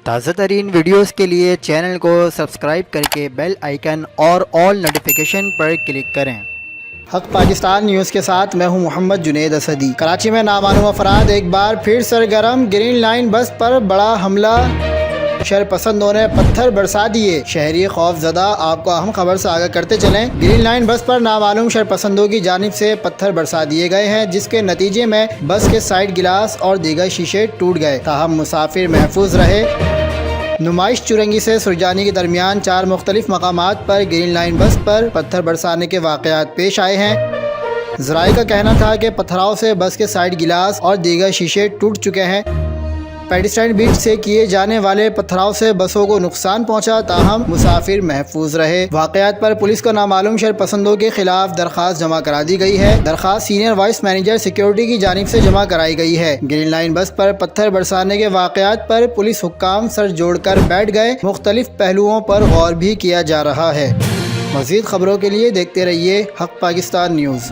تازہ ترین ویڈیوز کے لیے چینل کو سبسکرائب کر کے بیل آئیکن اور آل نوٹیفیکیشن پر کلک کریں۔ حق پاکستان نیوز کے ساتھ میں ہوں محمد جنید اسدی۔ کراچی میں نامعلوم افراد ایک بار پھر سرگرم، گرین لائن بس پر بڑا حملہ، شرپسندوں نے پتھر برسا دیے، شہری خوف زدہ۔ آپ کو اہم خبر سے آگاہ کرتے چلیں، گرین لائن بس پر نامعلوم شرپسندوں کی جانب سے پتھر برسا دیے گئے ہیں، جس کے نتیجے میں بس کے سائیڈ گلاس اور دیگر شیشے ٹوٹ گئے، تاہم مسافر محفوظ رہے۔ نمائش چرنگی سے سرجانی کے درمیان 4 مختلف مقامات پر گرین لائن بس پر پتھر برسانے کے واقعات پیش آئے ہیں۔ ذرائع کا کہنا تھا کہ پتھراؤ سے بس کے سائیڈ گلاس اور دیگر شیشے ٹوٹ چکے ہیں۔ پیڈسٹرین بیچ سے کیے جانے والے پتھراؤ سے بسوں کو نقصان پہنچا، تاہم مسافر محفوظ رہے۔ واقعات پر پولیس کو نامعلوم شرپسندوں کے خلاف درخواست جمع کرا دی گئی ہے۔ درخواست سینئر وائس مینیجر سیکیورٹی کی جانب سے جمع کرائی گئی ہے۔ گرین لائن بس پر پتھر برسانے کے واقعات پر پولیس حکام سر جوڑ کر بیٹھ گئے، مختلف پہلوؤں پر غور بھی کیا جا رہا ہے۔ مزید خبروں کے لیے دیکھتے رہیے حق پاکستان نیوز۔